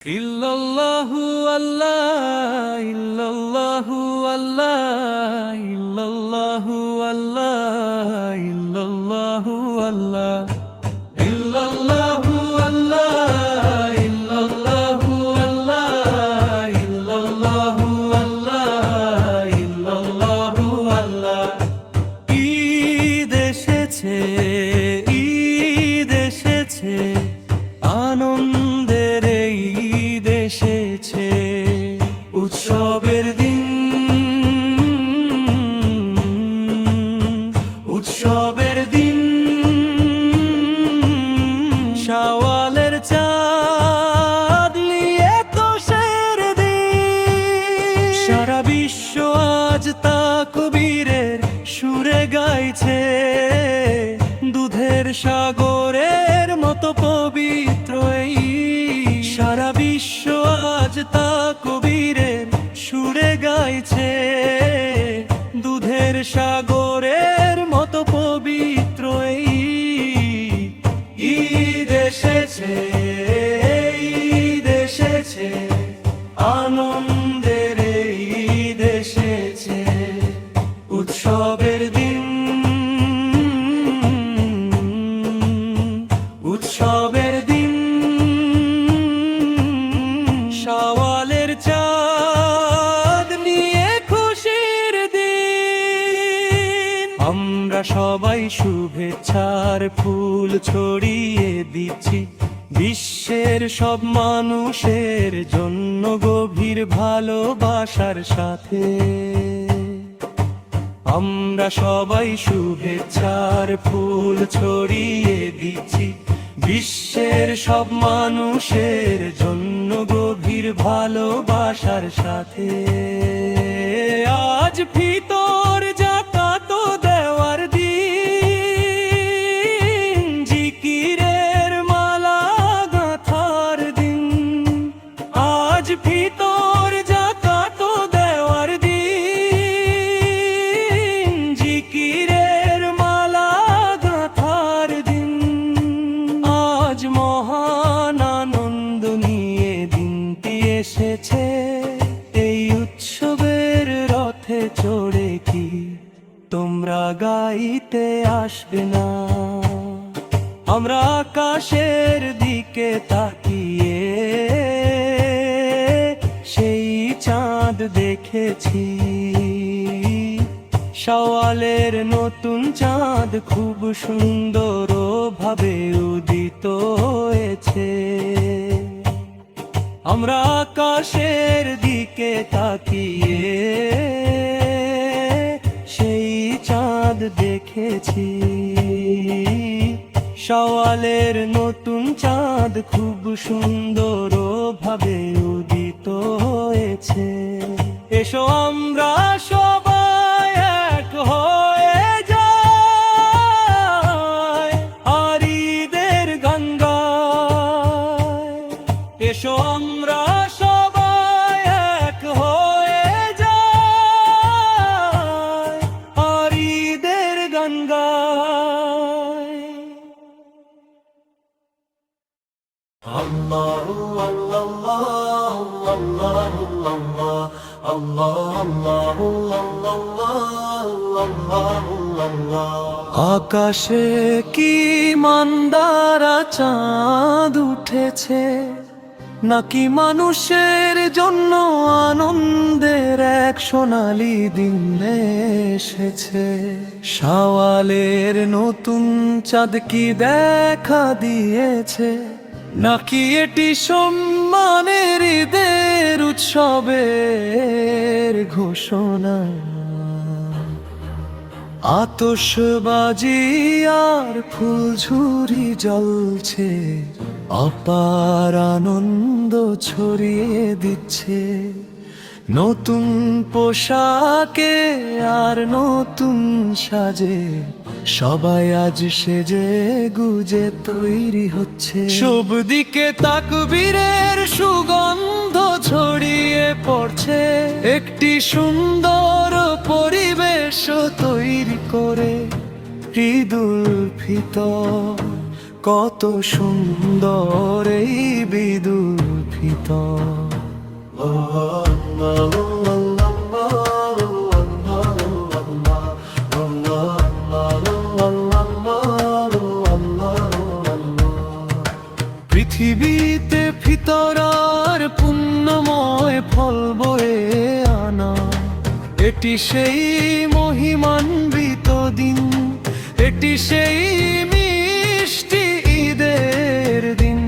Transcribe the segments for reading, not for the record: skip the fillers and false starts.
ইল্লাল্লাহু আল্লাহ ইল্লাল্লাহু আল্লাহ ইল্লাল্লাহু আল্লাহ ইল্লাল্লাহু আল্লাহ ইল্লাল্লাহু আল্লাহ ইল্লাল্লাহু আল্লাহ ইল্লাল্লাহু আল্লাহ ইল্লাল্লাহু আল্লাহ ঈদ এসেছে ঈদ এসেছে আনন্দের ঈদ এসেছে উৎসবের দিন উৎসবের দিন শাওয়ালের চাঁদ নিয়ে খুশির দিন সারা বিশ্ব আজ তাকবীরের সুরে গাইছে দুধের সাগরের মতো পবিত্র এই সারা বিশ্ব আজ তাকবীরের সুরে গাইছে দুধের সাগরের মতো পবিত্র এই ঈদ এসেছে ঈদ এসেছে আনন্দের ঈদ এসেছে উৎসবের দিন উৎসবের দিন শাওয়ালের চাঁদ নিয়ে খুশির দিন আমরা সবাই শুভেচ্ছার ফুল ছড়িয়ে দিচ্ছি বিশ্বের সব মানুষের জন্য গভীর ভালোবাসার সাথে আমরা সবাই শুভেচ্ছার ফুল ছড়িয়ে দিচ্ছি বিশ্বের সব মানুষের জন্য গভীর ভালোবাসার সাথে আজ ফিতর যাকাত দেওয়ার দিন জিকিরের মালা গাঁথার দিন আজ ফিতর যাকাত দেওয়ার দিন জিকিরের মালা গাঁথার দিন আজ মহান আনন্দ নিয়ে দিনটি এসেছে এই উৎসবের রথে চড়ে কি তোমরা গাইতে আসবে না আমরা আকাশের দিকে তাকিয়ে সেই চাঁদ দেখেছি শাওয়ালের নতুন চাঁদ খুব সুন্দর ভাবে উদিত হয়েছে আমরা আকাশের দিকে তাকিয়ে সেই চাঁদ দেখেছি শাওয়ালের নতুন চাঁদ খুব সুন্দর ভাবে উদিত হয়েছে এসো আমরা সবাই এক হয়ে যাই আর ঈদের গান গাই এসো আমরা সবাই এক হয়ে যাই আর ঈদের গান গাই আল্লাহু আল্লাহু আল্লাহু আল্লাহু আকাশে কি মান্দারা চাঁদ উঠেছে নাকি মানুষের জন্য আনন্দের এক সোনালী দিন এসেছে শাওয়ালের নতুন চাঁদ কি দেখা দিয়েছে নাকি এটি সম্মানের ঈদের উৎসবের ঘোষণা আতশবাজি আর ফুলঝুরি জ্বলছে অপার আনন্দ ছড়িয়ে দিচ্ছে নতুন পোশাকে আর নতুন সাজে সবাই আজ সেজে গুজে তৈরি হচ্ছে সব দিকে তাকবীরের সুগন্ধ ছড়িয়ে পড়ছে একটি সুন্দর পরিবেশ তৈরি করে ঈদুল ফিতর কত সুন্দর এই ঈদুল ফিতর। ভিতর। পৃথিবীতে ফিতরার পুণ্যময় ফল বয়ে আনা, এটি সেই মহিমান্বিত দিন, এটি সেই মিষ্টি ঈদের দিন।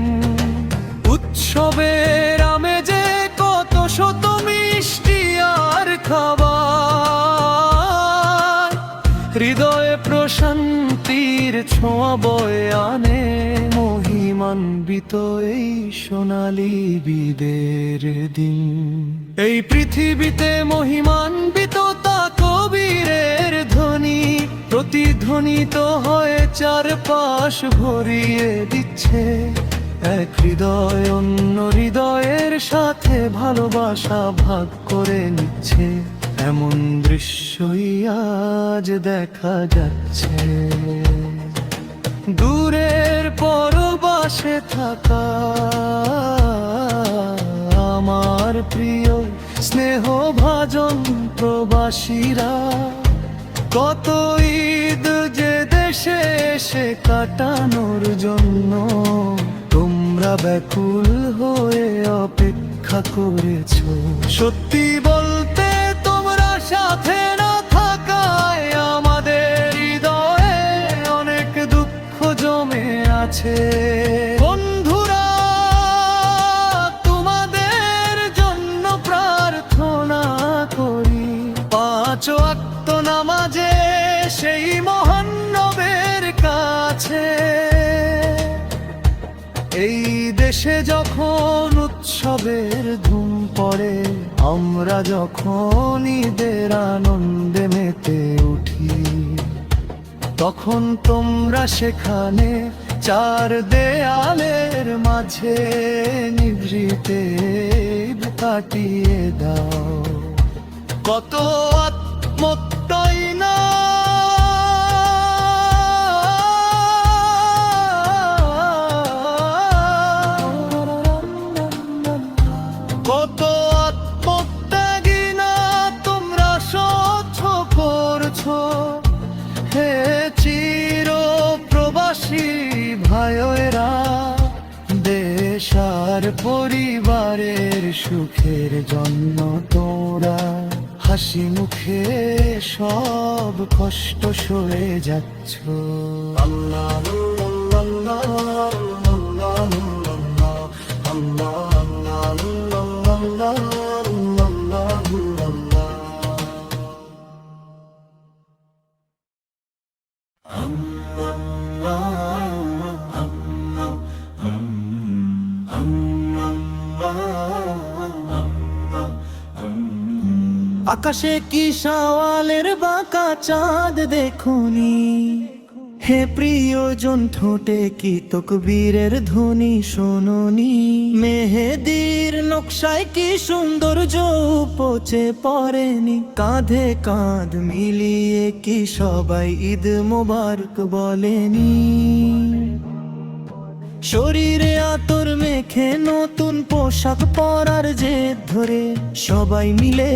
উৎসবের আমেজে কত শত মিষ্টি আর খাবার, হৃদয়ে প্রশান্তির ছোঁয়া বয়ে আনে মহিমান্বিত এই সোনালী ঈদের দিন। এই পৃথিবীতে মহিমান্বিত তা কবীরের ধ্বনি প্রতিধ্বনিত হয়ে চারপাশ ভরিয়ে দিচ্ছে। এক হৃদয় অন্য হৃদয়ের সাথে ভালোবাসা ভাগ করে নিচ্ছে, এমন দৃশ্যই আজ দেখা যাচ্ছে। দূরের পরবাসে থাকা আমার প্রিয় স্নেহভাজন প্রবাসীরা, কত ঈদ যে দেশে এসে কাটানোর জন্য তোমরা ব্যাকুল হয়ে অপেক্ষা করেছো। সত্যি বলতে তোমরা সাথে না থাকায় আমাদের হৃদয়ে অনেক দুঃখ জমে আছে। বন্ধুরা, তোমাদের জন্য প্রার্থনা করি, পাঁচ ওয়াক্ত নামাজে সেই মহান নবের কাছে। এই দেশে যখন উৎসবের ধুম পড়ে, আমরা যখন ঈদের আনন্দে মেতে উঠি, তখন তোমরা সেখানে চার দেয়ালের মাঝে নিভৃতে কাটিয়ে দাও। কত আত্মত্যাই না কত আত্মত্যাগী না তোমরা সহ্য করছো। হে চির প্রবাসী ভাইয়েরা, দেশ আর পরিবারের সুখের জন্য তোমরা হাসি মুখে সব কষ্ট সয়ে যাচ্ছ। আল্লাহ আল্লাহ আল্লাহ আকাশে কি শাওয়ালের বাঁকা চাঁদ দেখুনি, হে প্রিয়জন ঠোঁটে কি তকবীরের ধ্বনি শোনোনি। মেহেদির নকশায় কি সৌন্দর্য উপচে পড়েনি, কাঁধে কাঁধ মিলিয়ে কি সবাই ঈদ মোবারক বলেনি। শরীরে আতর মেখে নতুন পোশাক পরার জেদ ধরে সবাই মিলে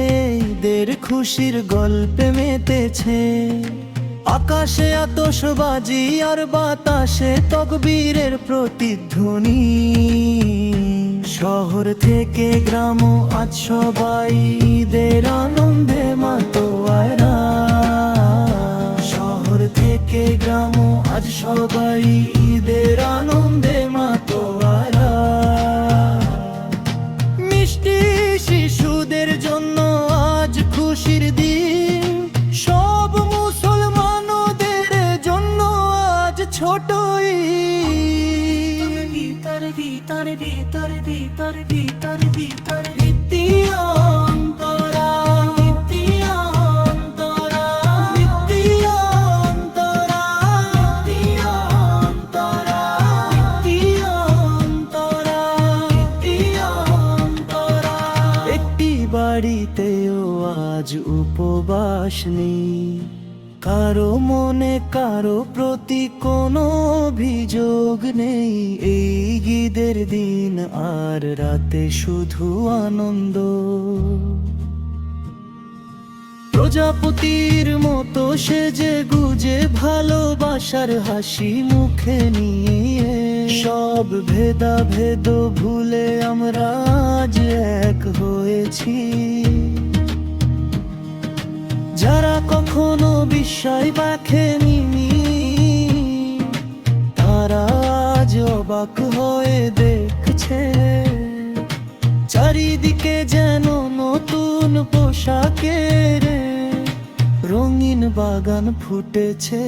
ঈদের খুশির গল্পে মেতেছে। আকাশে আতশবাজি আর বাতাসে তকবীরের প্রতিধ্বনি। শহর থেকে গ্রাম আজ সবাই ঈদের আনন্দে মাতোয়ারা। শহর থেকে গ্রাম আজ সবাই ঈদের আনন্দে মাতোয়ারা। মিষ্টি শিশুদের জন্য আজ খুশির দিন, সব মুসলমানদের জন্য আজ ছোট ঈদ। ভিতরে ভিতরে ভিতরে ভিতরে ভিতরে ভিতরে অন্তরা বাড়িতেও আজ উপবাস নেই, কারো মনে কারো প্রতি কোনো অভিযোগ নেই। এই ঈদের দিন আর রাতে শুধু আনন্দ। প্রজাপতির মতো সেজে গুজে ভালোবাসার হাসি মুখে নিয়ে সব ভেদাভেদ ভুলে আমরা আজ এক হয়েছি। যারা কখনো বিস্ময় দেখেনি তারা আজ অবাক হয়ে দেখছে। চারিদিকে যেন নতুন পোশাকের রঙিন বাগান ফুটেছে।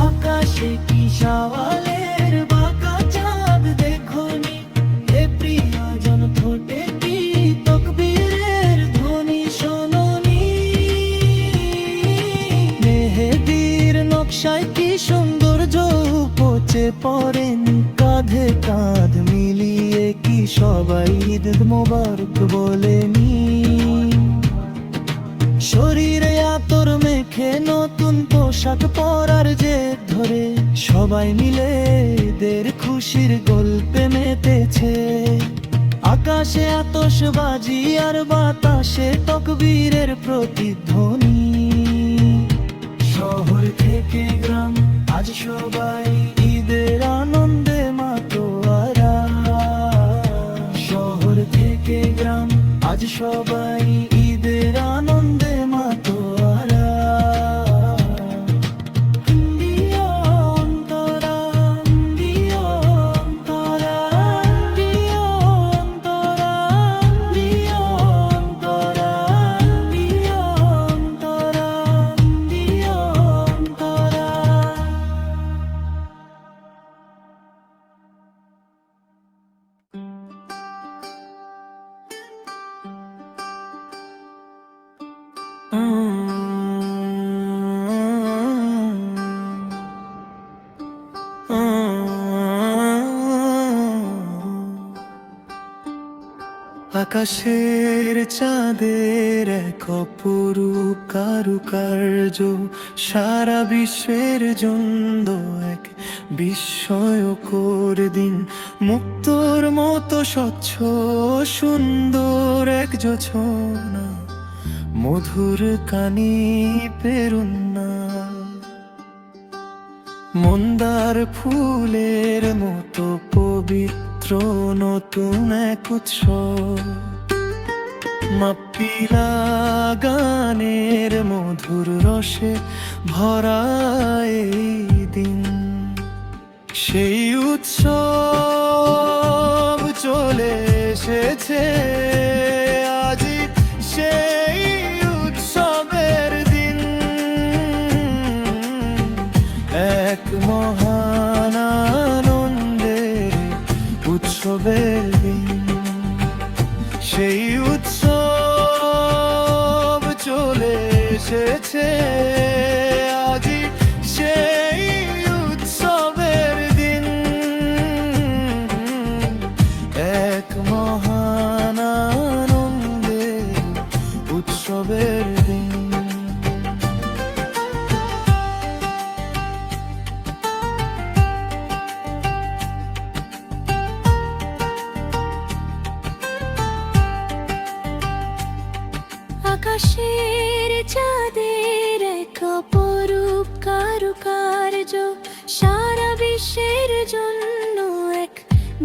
আকাশে কি শাওয়ালের বাঁকা চাঁদ দেখোনি, এ প্রিয়জন ঠোঁটে কি তাকবীরের ধ্বনি শোনোনি। মেহেদীর নকশায় কি সৌন্দর্য উপচে পড়েন, কাঁধে কাঁধ মিলিয়ে কি সবাই ঈদ মোবারক বলেনি। শরীরে আতর মেখে নতুন পোশাক পরার জেদ ধরে সবাই মিলে এদের খুশির গল্পে মেতেছে। আকাশে আতশবাজি আর বাতাসে তাকবীরের প্রতিধ্বনি। শহর থেকে গ্রাম আজ সবাই ঈদের আনন্দে মাতোয়ারা। শহর থেকে গ্রাম আজ সবাই ঈদের আনন্দে মাতোয়ারা। দিও অন্তরা, দিও অন্তরা, দিও অন্তরা, দিও অন্তরা, দিও অন্তরা, দিও অন্তরা। আকাশের চাঁদের এক অপরূপ কারুকার্য সারা বিশ্বের জন্য এক বিস্ময়কর দিন। মুক্তোর মতো স্বচ্ছ সুন্দর এক জোছনা, মধুর কানি পেরুন্না। মন্দার ফুলের মতো পবিত্র নতুন এক উৎসব, মাপ্পিলা গানের মধুর রসে ভরা এই দিন। সেই উৎসব চলে এসেছে আজি, সেই উৎসবের দিন। এক মহান আনন্দের উৎসবের দিন। সেই উৎসব চলে এসেছে আজি, সেই উৎসবের দিন। এক মহান আনন্দের উৎসবের দিন। আকাশের চাঁদের এক অপরূপ কারুকার্য সারা বিশ্বের জন্য এক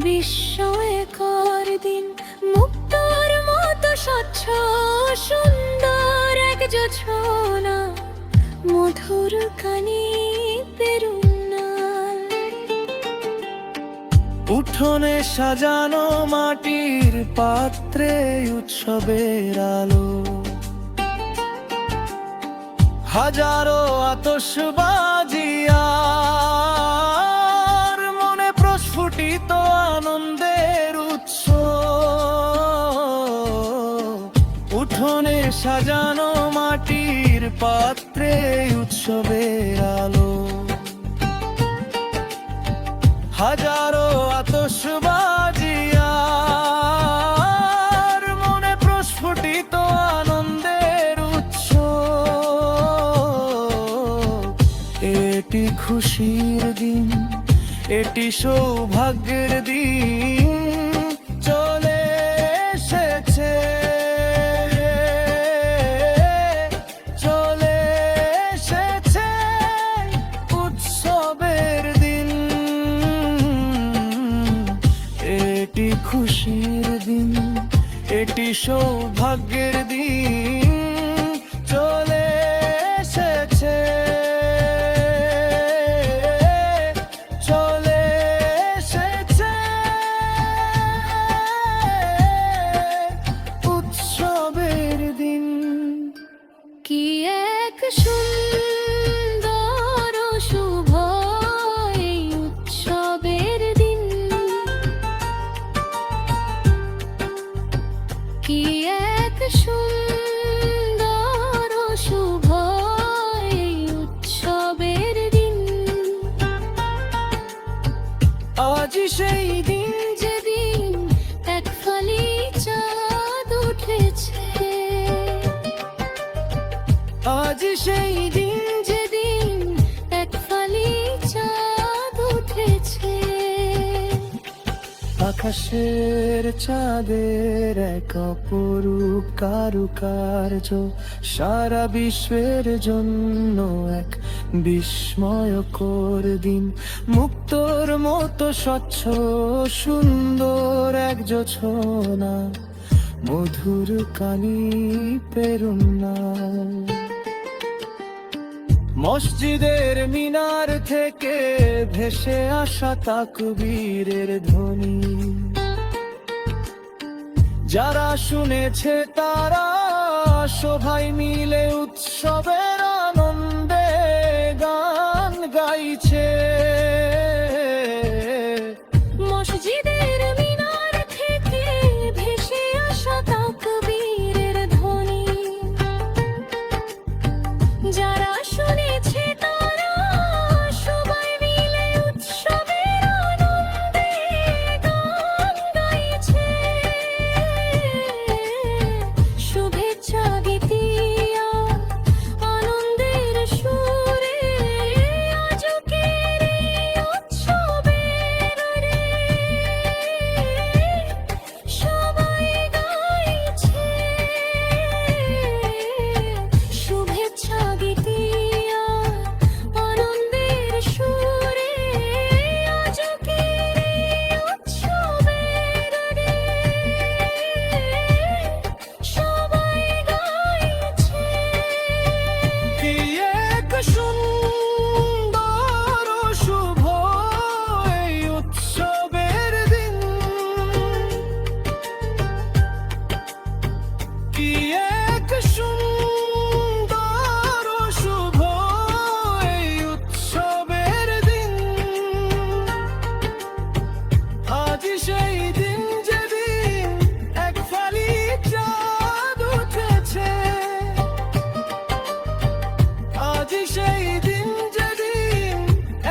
বিস্ময়কর দিন। মুক্তোর মতো স্বচ্ছ সুন্দর এক জোছনা, মধুর কানি পেরুন্না। উঠোনে সাজানো মাটির পাত্রে উৎসবের আলো, হাজারো আতশবাজি আর মনে প্রস্ফুটিত আনন্দের উৎস। উঠোনে সাজানো মাটির পাত্রে উৎসবের আলো, হাজারো আতশবাজি আর মনে প্রস্ফুটিত আনন্দের উৎস। খুশির দিন, এটি সৌভাগ্যের দিন চলে এসেছে, চলে এসেছে উৎসবের দিন, এটি খুশির দিন, এটি সৌভাগ্যের দিন চলে এসেছে, চলে এসেছে উৎসবের দিন। কি এক সুন্দর ও শুভ এই উৎসবের দিন, কি এক সুন্দর ও শুভ এই উৎসবের দিন। আজ সেই দিন, যেদিন এক ফালি চাঁদ উঠেছে, আজ সেই দিন, যেদিন এক ফালি চাঁদ উঠেছে। আকাশের চাঁদের এক অপরূপ কারুকার্য সারা বিশ্বের জন্য এক বিস্ময়কর দিন, মুক্তোর মতো স্বচ্ছ সুন্দর এক জোছনা, মধুর কানি পেরুন্না। মসজিদের মিনার থেকে ভেসে আসা তাকবীরের ধ্বনি, যারা শুনেছে তারা সবাই মিলে উৎসবের আনন্দে গান গাইছে। মসজিদের মিনার থেকে ভেসে আসা তাকবীরের ধ্বনি, যারা শুনেছে তারা সবাই মিলে উৎসবের আনন্দে গান গাইছে। শুভেচ্ছা গীতিয়া আনন্দের সুরে আজকের এই উৎসবের রে সবাই গাইছে। শুভেচ্ছা গীতিয়া আনন্দের সুরে আজকের এই উৎসবের রে সবাই গাইছে। কি এক সুন্দর ও শুভ এই উৎসবের দিন, কি এক সুন্দর ও শুভ এই উৎসবের দিন। আজ সেই দিন, যেদিন এক ফালি চাঁদ উঠেছে, আজ সেই দিন, যেদিন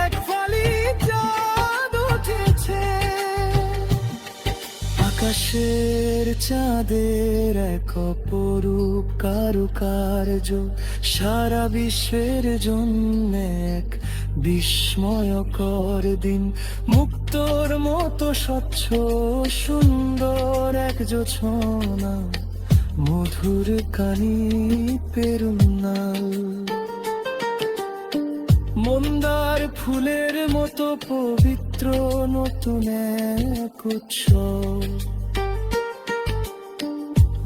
এক ফালি চাঁদ উঠেছে। আকাশের চাঁদের এক অপরূপ কারুকার্য সারা বিশ্বের জন্য এক বিস্ময়কর দিন, মুক্তোর মতো স্বচ্ছ সুন্দর এক জোছনা, মধুর কানি পেরুন্নাল। মন্দার ফুলের মতো পবিত্র নতুন এক উৎসব,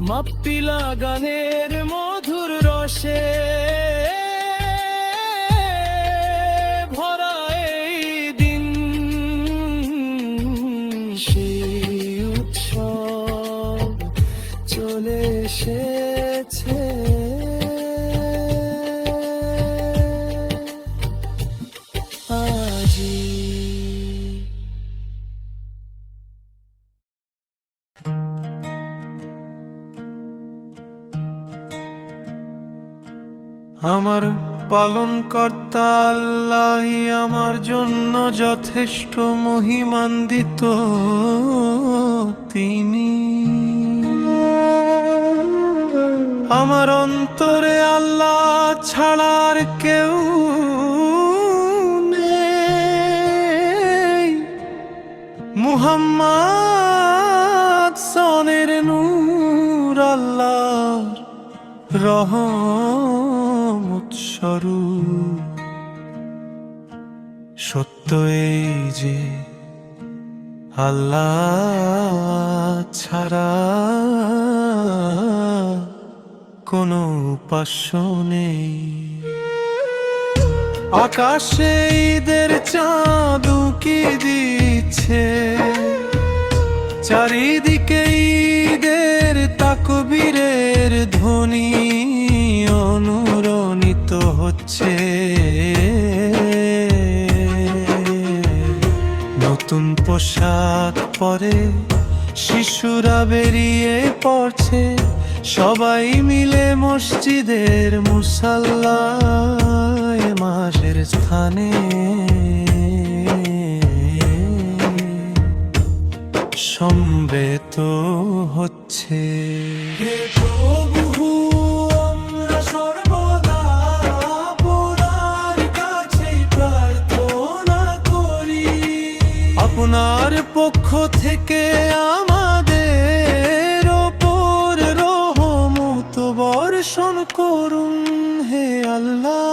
মাপ্পিলা গানের মধুর রসে ভরা এই দিন, সেই উৎসব চলে এসেছে। আমার পালনকর্তা আল্লাহই আমার জন্য যথেষ্ট মহিমান্বিত, তিনি আমার অন্তরে আল্লাহ ছাড়ার কেউ নেই। মুহাম্মদ সনের নূর আল্লাহর রহমত স্বরূপ। সত্য এই যে আল্লাহ ছাড়া কোনো উপাস্য নেই। আকাশে ঈদের চাঁদ উকি দিচ্ছে, চারিদিকে ঈদের তাকবীরের ধ্বনি অনুরণিত হচ্ছে। নতুন পোশাক পরে শিশুরা বেরিয়ে পড়ছে, সবাই মিলে মসজিদের মুসাল্লায় মাসের স্থানে সমবেত হচ্ছে। হে প্রভু, আমরা সর্বদা আপনার কাছে প্রার্থনা করি, আপনার পক্ষ থেকে আমাদের ওপর রহমত বর্ষণ করুন হে আল্লাহ।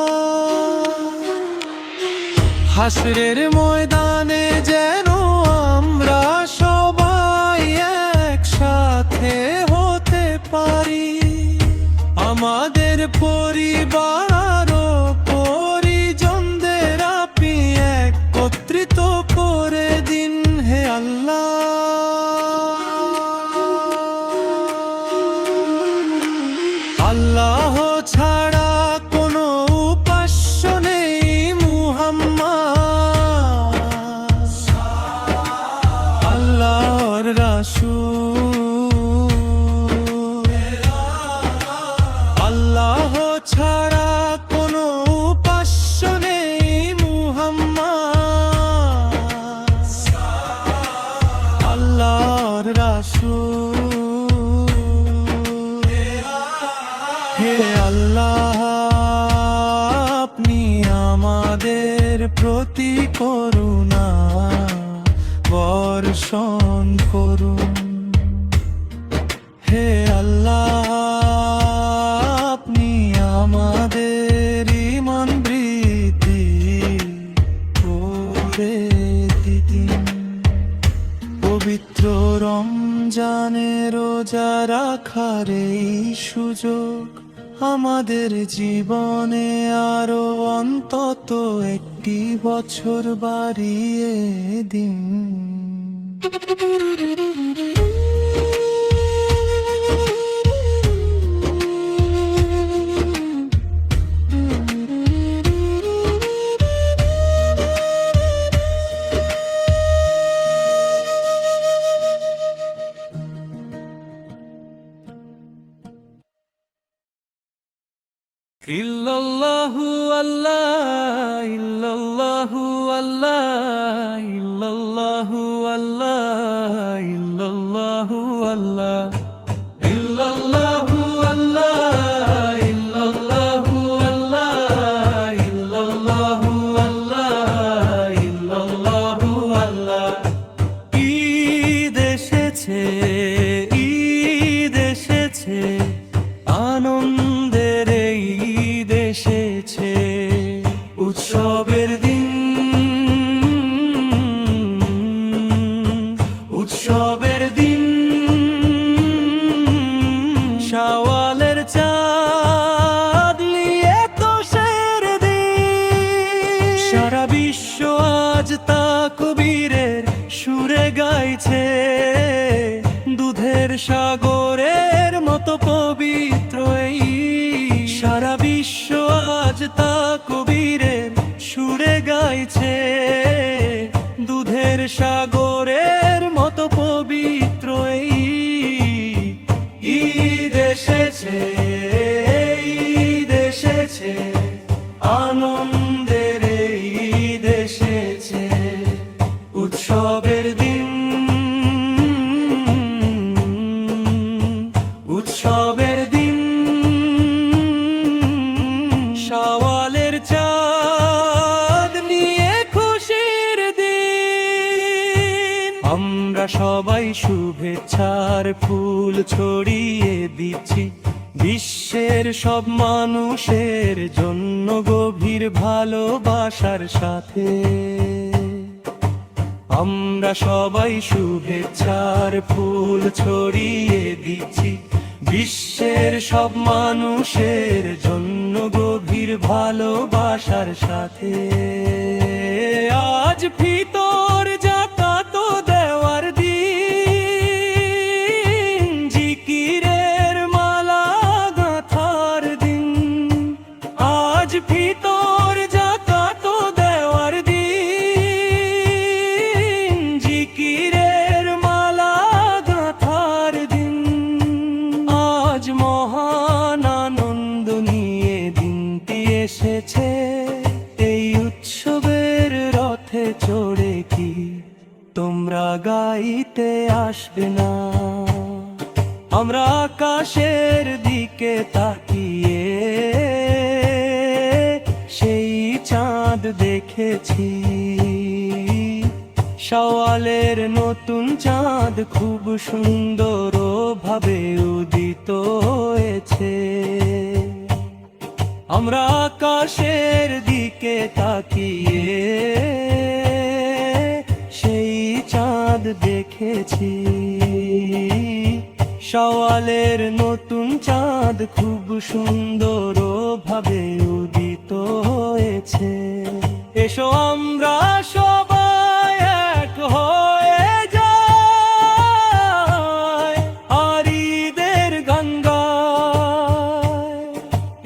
হাসরের ময়দানে যেন আমরা সবাই একসাথে হতে পারি, আমাদের পরিবার ও পরিজনদের আপনি একত্রিত করে দিন হে আল্লাহ। আল্লাহ ছাড়া কোনো উপাস্য নেই, মুহাম্মদ আল্লাহর রাসূল। আল্লাহ ছাড়া কোনো উপাস্য নেই, মুহাম্মদ আল্লাহর রাসূল। হে আল্লাহ, আপনি আমাদের প্রতি করুণা বর্ষণ করুন। হে আল্লাহ, আপনি আমাদের ঈমান বৃদ্ধি করে দিন। পবিত্র রমজানে রোজা রাখার এই সুযোগ আমাদের জীবনে আরো অন্তত একটি বছর বাড়িয়ে দিন। ইল্লাল্লাহু আল্লাহ, ইল্লাল্লাহু আল্লাহ, ইল্লাল্লাহু আল্লাহ, ইল্লাল্লাহু আল্লাহ, ইল্লাল্লাহু আল্লাহ, ইল্লাল্লাহু আল্লাহ, ইল্লাল্লাহু আল্লাহ, ইল্লাল্লাহু আল্লাহ। ঈদ এসেছে, ঈদ এসেছে, আনন্দের এই ঈদ এসেছে, উৎসবের দিন, উৎসবের দিন। শাওয়ালের চাঁদ নিয়ে তোষের দিন, সারা বিশ্ব আজ তাকবীরের সুরে গাইছে। দুধের সাগরের মতো পবিত্র এই, সারা বিশ্ব আজ তাকবীরের সুরে গাইছে। দুধের সাগরের মতো পবিত্র এই ঈদ এসেছে, ঈদ এসেছে, আনন্দের এই ঈদ এসেছে, উৎসবের দিন। শুভেচ্ছার ফুল ছড়িয়ে দিচ্ছি বিশ্বের সব মানুষের জন্য গভীর ভালোবাসার সাথে। আমরা সবাই শুভেচ্ছার ফুল ছড়িয়ে দিচ্ছি বিশ্বের সব মানুষের জন্য গভীর ভালোবাসার সাথে। আজ ফিতর যাকাত দেওয়ার দিন, জিকিরের মালা গাঁথার দিন। আজ ফিতর যাকাত দেওয়ার দিন, জিকিরের মালা গাঁথার দিন। আজ মহান আনন্দ নিয়ে দিনটি এসেছে, এই উৎসবের রথে চড়ে কি তোমরা গাইতে আসবে না? আমরা আকাশের দিকে তাকিয়ে সেই চাঁদ দেখেছি। শাওয়ালের নতুন চাঁদ খুব সুন্দর ভাবে উদিত হয়েছে। আমরা আকাশের দিকে তাকিয়ে সেই চাঁদ দেখেছি। শাওয়ালের নতুন চাঁদ খুব সুন্দর ভাবে উদিত হয়েছে। এসো আমরা সবাই এক হয়ে যাই আর ঈদের গান গাই।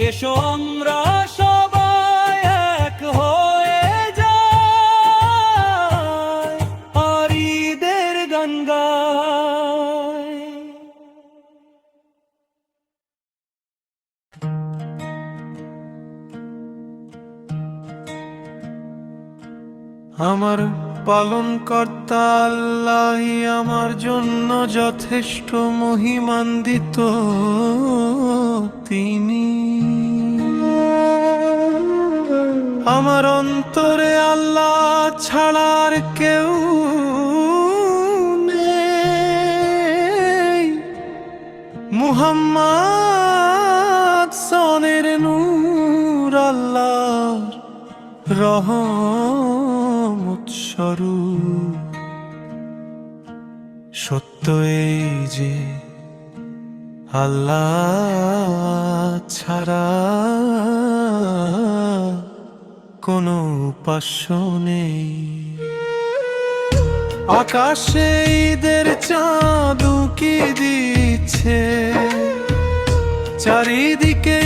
এসো আমরা সবাই এক হয়ে যাই আর ঈদের গান গাই। আমার পালনকর্তা আল্লাহই আমার জন্য যথেষ্ট মহিমান্বিত। তিনি আমার অন্তরে আল্লাহ ছাড়ার কেউ নেই। মুহাম্মদ সনের নূর আল্লাহর রহমত স্বরূপ। সত্য এই যে আল্লাহ ছাড়া কোনো উপাস্য নেই। আকাশে ঈদের চাঁদ উকি দিচ্ছে, চারিদিকে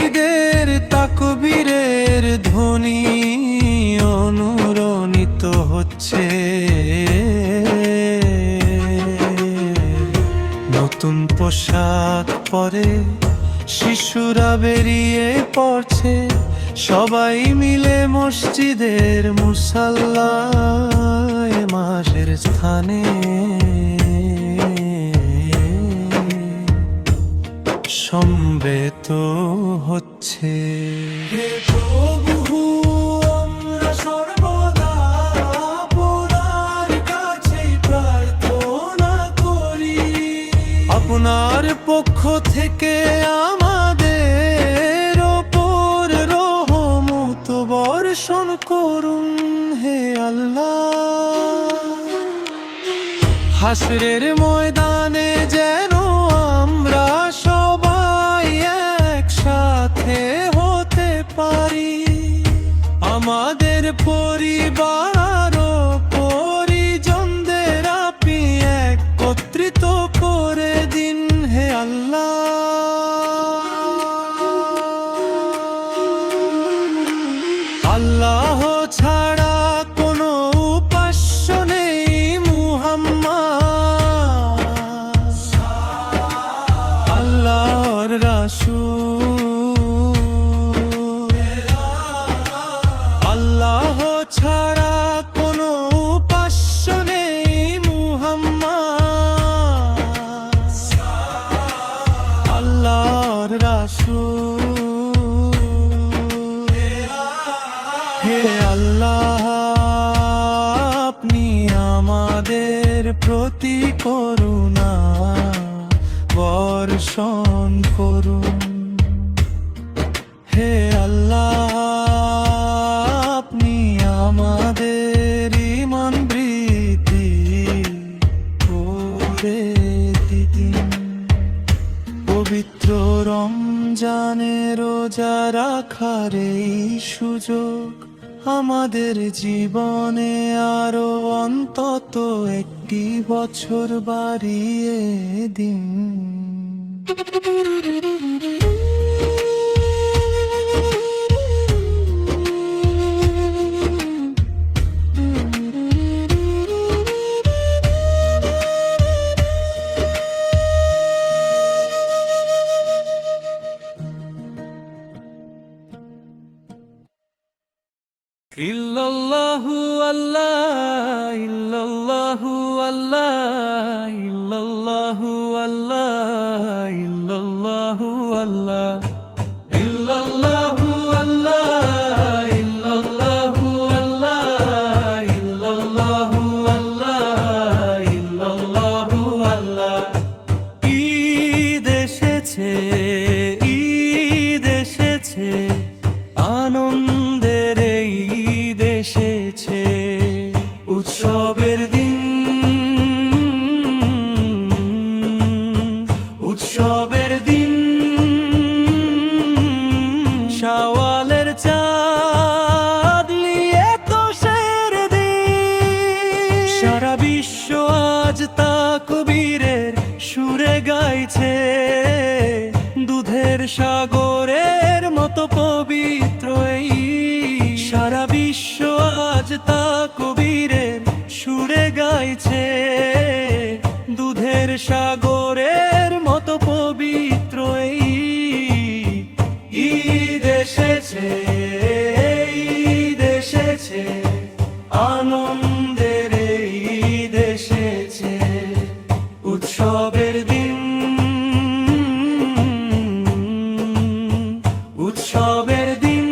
ঈদের তাকবীরের ধ্বনি অনুরণিত হচ্ছে। নতুন পোশাক পরে শিশুরা বেরিয়ে পড়ছে, সবাই মিলে মসজিদের মুসাল্লায় মাসের স্থানে সমবেত হচ্ছে। হে প্রভু, আমরা সর্বদা আপনার কাছে প্রার্থনা করি, আপনার পক্ষ থেকে আমাদের ওপর রহমত বর্ষণ করুন। হে আল্লাহ, হাসরের ময়দানে যেন আমরা সবাই একসাথে হতে পারি। আমাদের পরিবার ও পরিজনদের আপনি একত্রিত করে দিন। হে আল্লাহ, আল্লাহ ছাড়া কোনো উপাস্য নেই। মুহাম্মদ আল্লাহর রাসূল। আল্লাহ ছাড়া কোনো উপাস্য নেই। মুহাম্মদ প্রতি করুণা বর্ষণ করুন। হে আল্লাহ, আপনি আমাদের ঈমান বৃদ্ধি করে দিন। পবিত্র রমজানে রোজা রাখার এই সুযোগ আমাদের জীবনে আরো অন্তত একটি বছর বাড়িয়ে দিন। ইল্লাল্লাহু আল্লাহ, ইল্লাল্লাহু আল্লাহ, ইল্লাল্লাহু আল্লাহ, ইল্লাল্লাহু আল্লাহ, ইল্লাল্লাহু আল্লাহ, ইল্লাল্লাহু আল্লাহ, ইল্লাল্লাহু আল্লাহ, ইল্লাল্লাহু আল্লাহ। ঈদ এসেছে, ঈদ এসেছে, আনন্দের এই ঈদ এসেছে, উৎসবের দিন, উৎসবের দিন। শাওয়ালের চাঁদ নিয়ে তোষের দিন, সারা বিশ্ব আজ তাকবীরের সুরে গাইছে, দুধের সাগরের মতো পবিত্র এই। সারা বিশ্ব আজ তাকবীরের সুরে গাইছে, দুধের সাগরের মতো পবিত্র এই। ঈদ এসেছে, ঈদ এসেছে, আনন্দের এই ঈদ এসেছে, উৎসবের দিন, উৎসবের দিন।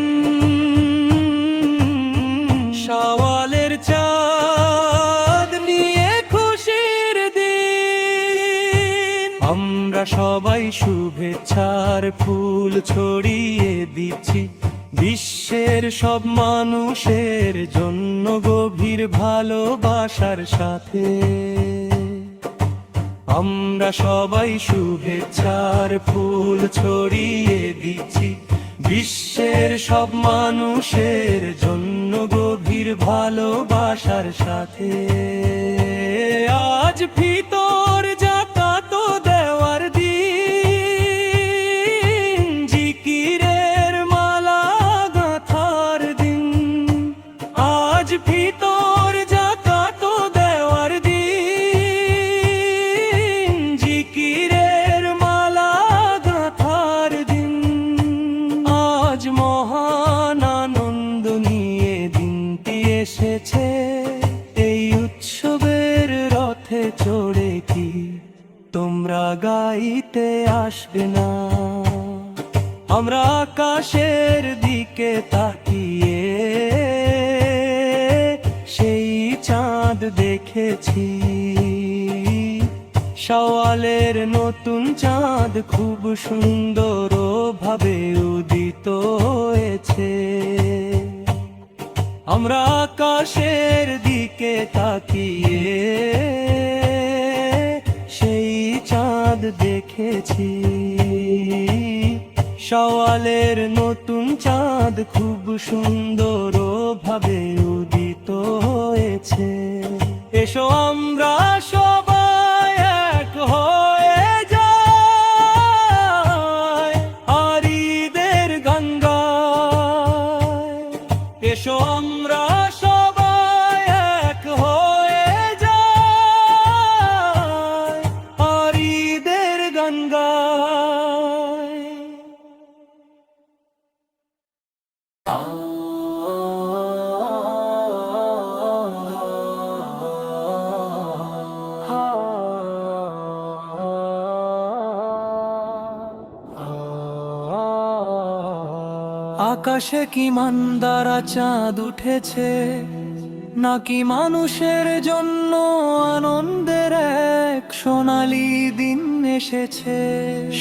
শাওয়ালের চাঁদ নিয়ে খুশির দিন, আমরা সবাই শুভেচ্ছার ফুল ছড়িয়ে দিচ্ছি বিশ্বের সব মানুষের জন্য গভীর ভালোবাসার সাথে। আমরা সবাই শুভেচ্ছার ফুল ছড়িয়ে দিচ্ছি বিশ্বের সব মানুষের জন্য গভীর ভালোবাসার সাথে। আজ ফিতর যাকাত দেওয়ার দিন, জিকিরের মালা গাঁথার দিন। আজ ফিতর যাকাত দেওয়ার দিন, জিকিরের মালা গাঁথার দিন। আজ মহান আনন্দ নিয়ে দিনটি এসেছে, এই উৎসবের রথে চড়ে কি তোমরা গাইতে আসবে না? আমরা আকাশের দিকে তাকিয়ে সেই চাঁদ দেখেছি, শাওয়ালের নতুন চাঁদ খুব সুন্দর ভাবে উদিত হয়েছে। আমরা আকাশের দিকে তাকিয়ে সেই চাঁদ দেখেছি, শাওয়ালের নতুন চাঁদ খুব সুন্দর ভাবে উদিত হয়েছে। এসো আমরা সবাই এক হয়ে যাই আর ঈদের গান গাই। এসো আমরা সবাই এক হয়ে যাই আর ঈদের গান গাই। আকাশে কি মান্দারা চাঁদ উঠেছে, নাকি মানুষের জন্য আনন্দের এক সোনালি দিন এসেছে?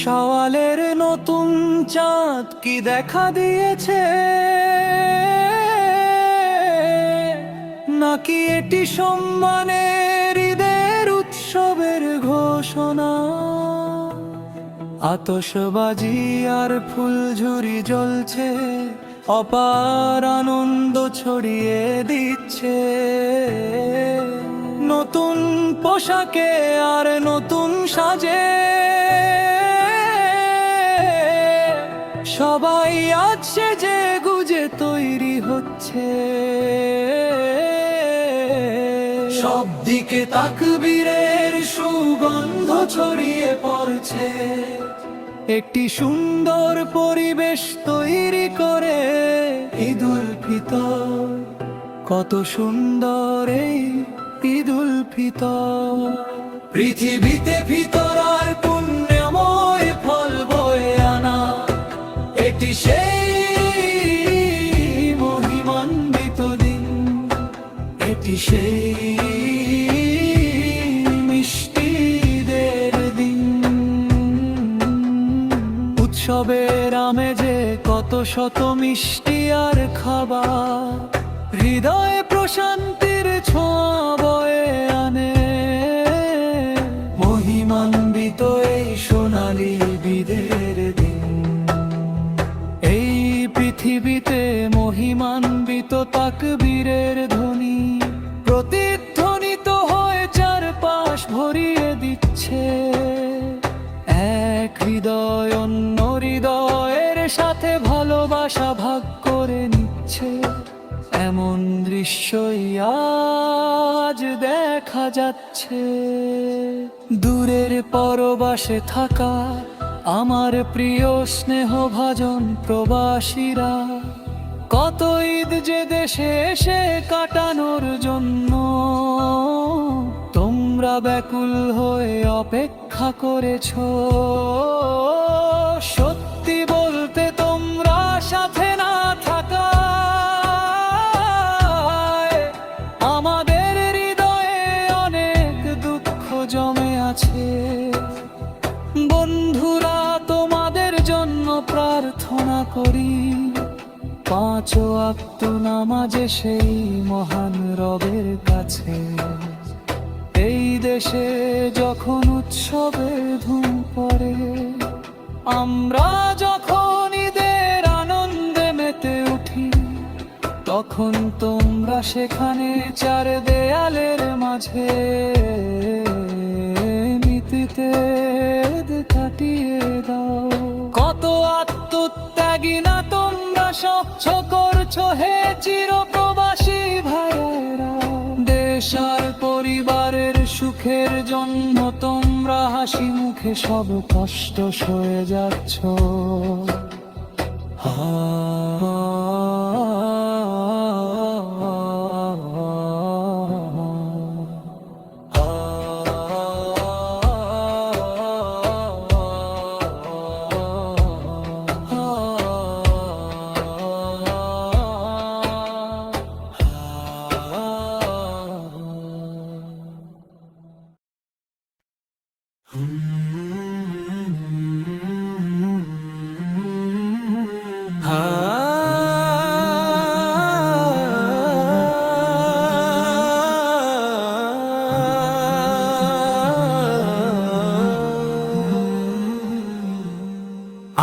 সওয়ালের নতুন চাঁদ কি দেখা দিয়েছে, নাকি এটি সম্মানের ঈদের উৎসবের ঘোষণা? আতশবাজি আর ফুলঝুরি জ্বলছে, অপার আনন্দ ছড়িয়ে দিচ্ছে। নতুন পোশাকে আর নতুন সাজে সবাই আছে যে গুজে তৈরি হচ্ছে। সব দিকে তাকবীরের সুগন্ধ ছড়িয়ে পড়ছে। একটি সুন্দর পরিবেশ তৈরি করে ঈদুল ফিতর। কত সুন্দর এই ঈদুল ফিতর। পৃথিবীতে ফিতর আর পুণ্যময় ফল বয়ে আনা, এটি সেই মহিমান্বিত দিন। এটি সেই উৎসবের আমেজে কত শত মিষ্টি আর খাবার, হৃদয়ে প্রশান্তির ছোঁয়া বয়ে আনে। মহিমান্বিত এই সোনালি ঈদের দিন। এই পৃথিবীতে মহিমান্বিত তাকবীরের ধ্বনি প্রতিধ্বনিত হয়ে চারপাশ ভরিয়ে দিচ্ছে। এক হৃদয় অন্য হৃদয়ের সাথে ভালোবাসা ভাগ করে নিচ্ছে। এমন দৃশ্যই আজ দেখা যাচ্ছে। দূরের পরবাসে থাকা আমার প্রিয় স্নেহভাজন প্রবাসীরা, কত ঈদ যে দেশে এসে কাটানোর জন্য তোমরা ব্যাকুল হয়ে অপেক্ষা করেছো। সত্যি বলতে তোমরা সাথে না থাকায় আমাদের হৃদয়ে অনেক দুঃখ জমে আছে। বন্ধুরা, তোমাদের জন্য প্রার্থনা করি, পাঁচ ওয়াক্ত নামাজে সেই মহান রবের কাছে। এই দেশে যখন উৎসবের ধুম পড়ে, আমরা যখন ঈদের আনন্দে মেতে উঠি, তখন তোমরা সেখানে চার দেয়ালের মাঝে মিতিতে কাটিয়ে দাও। কত আত্মত্যাগী না তোমরা স্বচ্ছ করছো হে চিরপ্রবাসী ভাইয়েরা। দেশ আর পরিবারের সুখের জন্য তোমরা হাসি মুখে সব কষ্ট সয়ে যাচ্ছ।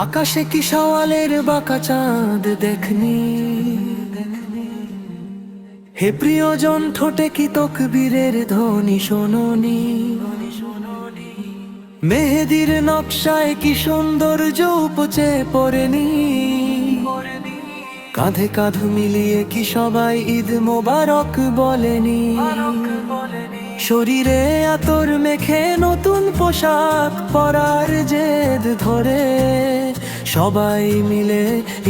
আকাশে কি সওয়ালের বাঁকা চাঁদ দেখনি, হে প্রিয়জন ঠোঁটে কি তকবীরের ধ্বনি শোনোনি। মেহেদির নকশায় কি সৌন্দর্য উপচে পড়েনি। কাঁধে কাঁধ মিলিয়ে কি সবাই ঈদ মোবারক বলেনি। শরীরে আতর মেখে নতুন পোশাক পরার জেদ ধরে সবাই মিলে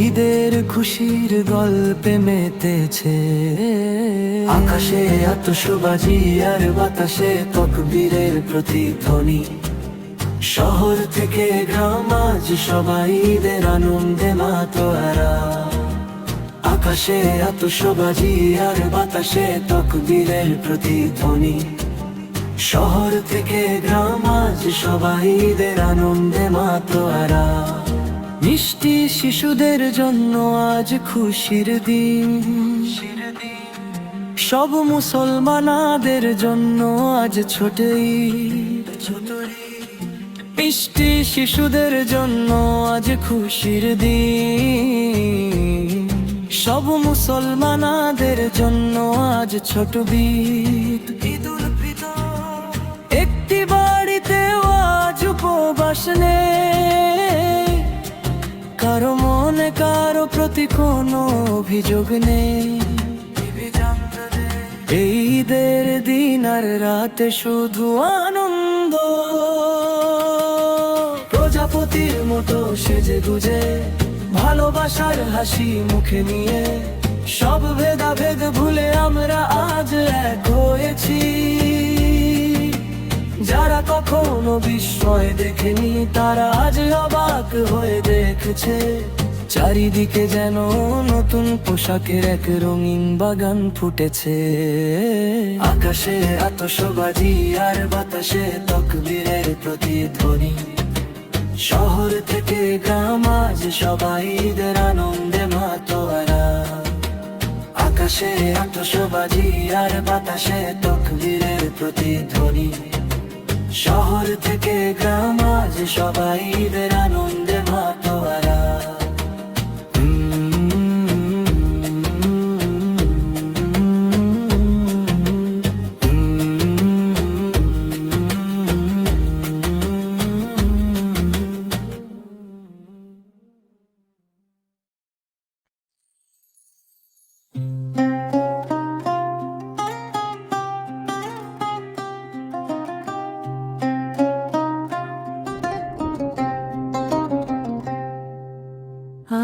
ঈদের খুশির গল্পে মেতেছে। আকাশে আতশবাজি আর বাতাসে তাকবীরের প্রতিধ্বনি। শহর থেকে গ্রাম আজ সবাই ঈদের আনন্দে মাতোয়ারা। আকাশে আতশবাজি আর বাতাসে তকবীরের প্রতিধ্বনি। শহর থেকে গ্রাম আজ সবাই ঈদের আনন্দে মাতোয়ারা। মিষ্টি শিশুদের জন্য আজ খুশির দিন, সব মুসলমানদের জন্য আজ ছোট ঈদ। মিষ্টি শিশুদের জন্য আজ খুশির দিন, সব মুসলমানদের জন্য আজ ছোট ঈদ। ঈদুল ফিতর। একটি বাড়িতেও আজ উপবাস নেই, কারো মনে কারো প্রতি কোনো অভিযোগ নেই। এই ঈদের দিন আর রাতে শুধু আনন্দ। প্রজাপতির মতো সেজে গুজে ভালোবাসার হাসি মুখে নিয়ে সব ভেদাভেদ ভুলে আমরা আজ এক হয়েছি। যারা কখনো বিস্ময় দেখেনি তারা আজ অবাক হয়ে দেখেছে। চারিদিকে যেন নতুন পোশাকের এক রঙিন বাগান ফুটেছে। আকাশে আতশবাজি আর বাতাসে তকবীরের প্রতিধ্বনি। শহর থেকে গ্রাম আজ সবাই ঈদের আনন্দে মাতোয়ারা। আকাশে আতশবাজি আর বাতাসে তকবীরের প্রতিধ্বনি। শহর থেকে গ্রাম আজ সবাই ঈদের আনন্দে মাতোয়ারা।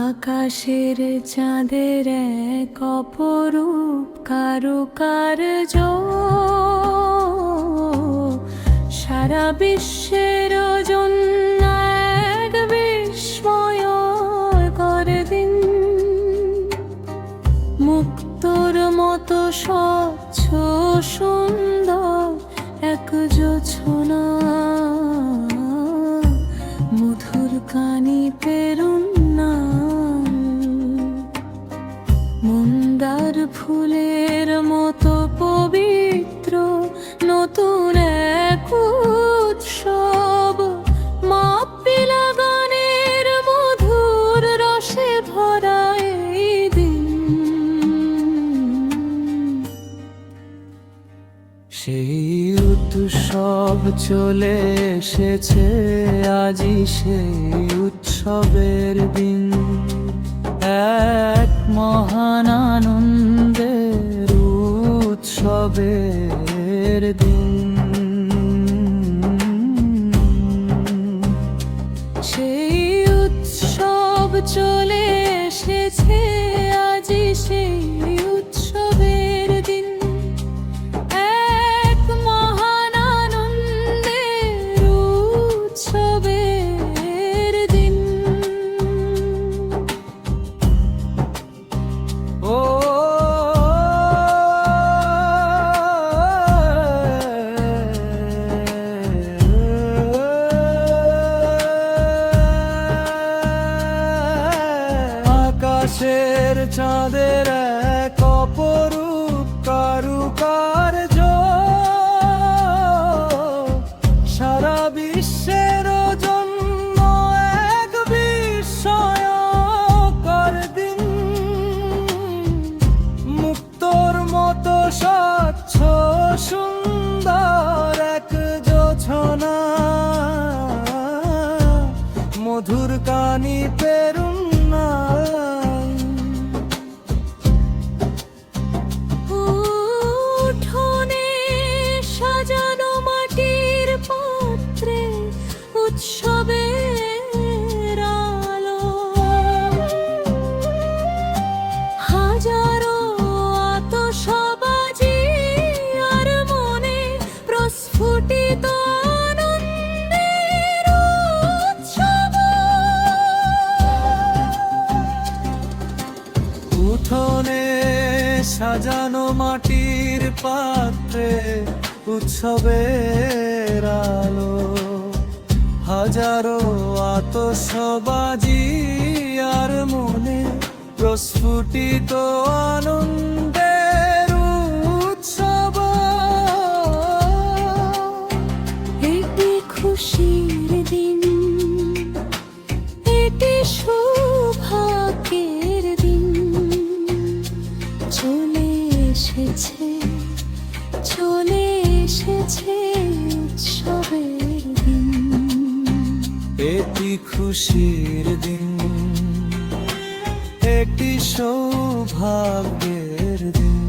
আকাশের চাঁদের এক অপরূপ কারুকার্য, সারা বিশ্বের জন্য এক বিস্ময়কর দিন। মুক্তোর মতো স্বচ্ছ সুন্দর এক জোছনা, মধুর কানি পেরুন মন্দার ফুলের মতো পবিত্র নতুন এক উৎসব। মাপিলা গানের মধুর রসে ভরা এই দিন। সেই উৎসব চলে এসেছে, আজই সেই উৎসবের দিন। এক মহান আনন্দের উৎসবের দিন। সেই উৎসব চলে এসেছে, আজই সেই উৎসবের দিন। এক মহান আনন্দের উৎসবের দিন। ও আকাশের চাঁদের এক অপরূপ কারুকার্য, সারা বিশ্বের জন্য এক বিস্ময়কর দিন। মুক্তোর মতো স্বচ্ছ সুন্দর এক জোছনা, মধুর কানি পেরুন না। উঠোনে সাজানো মাটির পাত্রে উৎসবের আলো, হাজারো আতশবাজি আর মনে প্রস্ফুটিত আনন্দের উৎসব। উঠোনে সাজানো মাটির পাত্রে উৎসবের আলো, হাজারো আতশবাজি আর মনে প্রস্ফুটিত আনন্দের উৎসব। এটি খুশির দিন, এটি সৌভাগ্যের দিন, চলে এসেছে, চলে এসেছে উৎসবের দিন। এটি খুশির দিন, একটি সৌভাগ্যের দিন,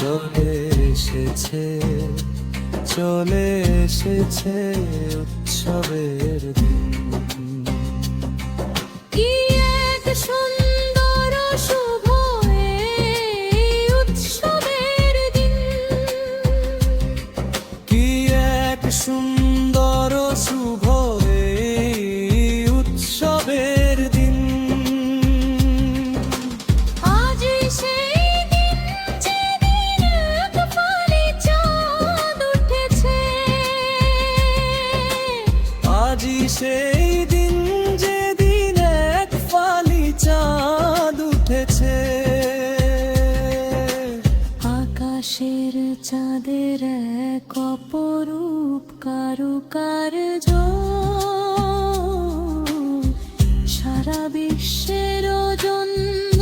চলে এসেছে, চলে এসেছে উৎসবের দিন। কি এক সুন্দর শুভ এই উৎসবের দিন, কি এক সুন্দর শুভ এই উৎসবের দিন। আজই সেই দিন যেদিন এক ফালি চাঁদ উঠেছে, আজই সেই দিন যেদিন এক ফালি চাঁদ উঠেছে। আকাশের চাঁদের এক অপরূপ কারুকার্য সারা বিশ্বের জন্য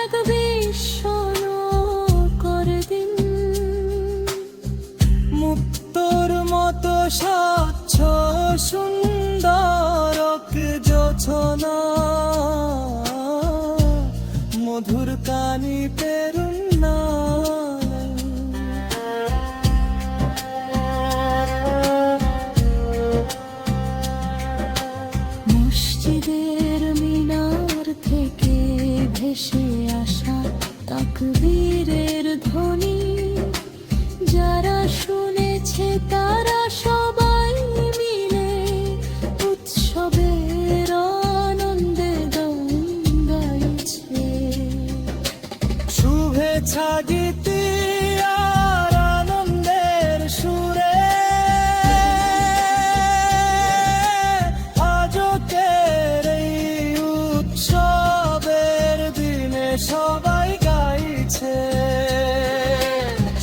এক বিস্ময়কর দিন। মুক্তোর মতো স্বচ্ছ সুন্দর জোছনা, মধুর কানি পেরুন্না। মসজিদের মিনার থেকে ভেসে আসা তাকবীরের ধ্বনি, যারা শুনেছে তারা সবাই মিলে উৎসবের আনন্দে গান গাইছে। শুভেচ্ছা গীতি আর আনন্দের সুরে আজকের এই উৎসবের দিনে সবাই গাইছে।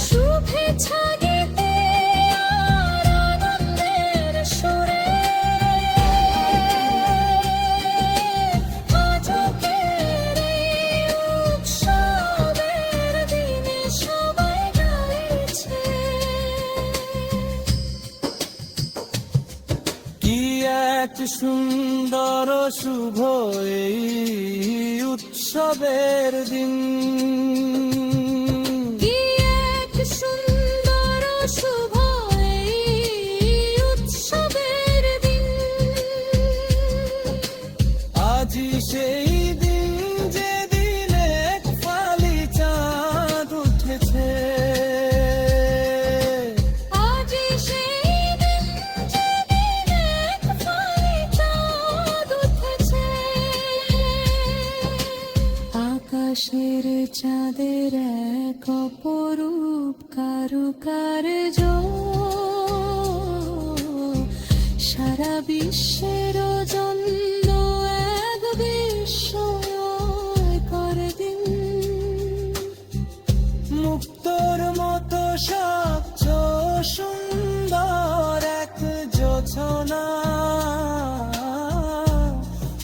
শুভেচ্ছা গীতি আর আনন্দের সুরে আজকের এই উৎসবের দিনে সবাই গাইছে। কি এক সুন্দর শুভ এই উৎসবের দিন, কি এক সুন্দর শুভ এই উৎসবের দিন। আজই সেই দিন যেদিন এক ফালি চাঁদ উঠেছে। আজই সেই দিন যেদিন এক ফালি চাঁদ উঠেছে। আকাশের চাঁদের এক অপরূপ কারুকার্য সারা বিশ্বের জন্য এক বিস্ময়কর দিন। মুক্তোর মতো স্বচ্ছ সুন্দর এক জোছনা,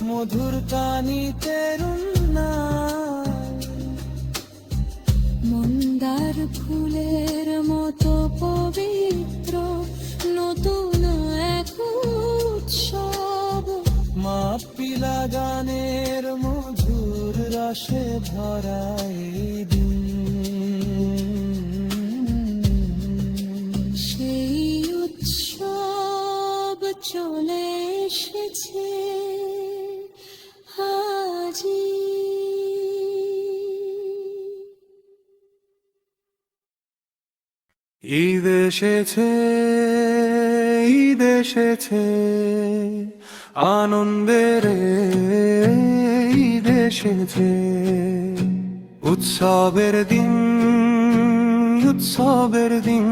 মধুর কানি তেরুন্না। মন্দার ফুলের মতো পবিত্র নতুন এক উৎসব, মা পিলা গানের মধুর রসে ভরা এই দিন। সেই উৎসব চলে এসেছে আজই। ঈদ এসেছে, ঈদ এসেছে, আনন্দের ঈদ এসেছে। উৎসবের দিন, উৎসবের দিন,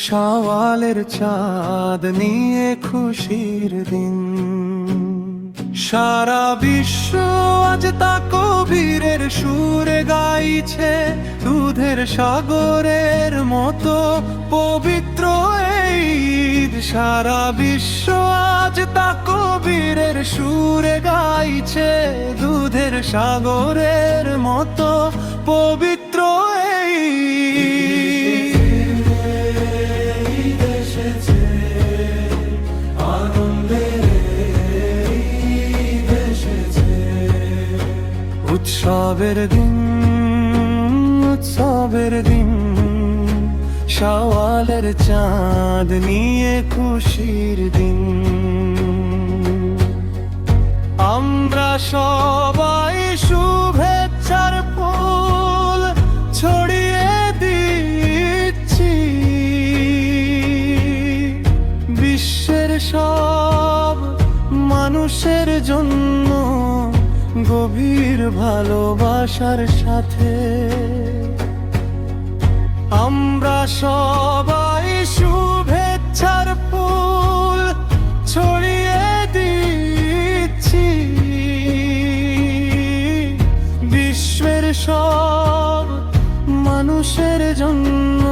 শাওয়ালের চাঁদ নিয়ে খুশির দিন। সারা বিশ্ব আজ তা কবিরের সুরে গাইছে, দুধের সাগরের মতো পবিত্র এই ঈদ। সারা বিশ্ব আজ তা কবিরের সুরে গাইছে, দুধের সাগরের মতো পবিত্র এই ঈদ এসেছে, আনন্দের ঈদ এসেছে। উৎসবের দিন, উৎসবের দিন, শাওয়ালের চাঁদ নিয়ে খুশির দিন। আমরা সবাই শুভেচ্ছার ফুল ছড়িয়ে দিচ্ছি, বিশ্বের সব মানুষের জন্য গভীর ভালোবাসার সাথে। আমরা সবাই শুভেচ্ছার ফুল ছড়িয়ে দিচ্ছি, বিশ্বের সব মানুষের জন্য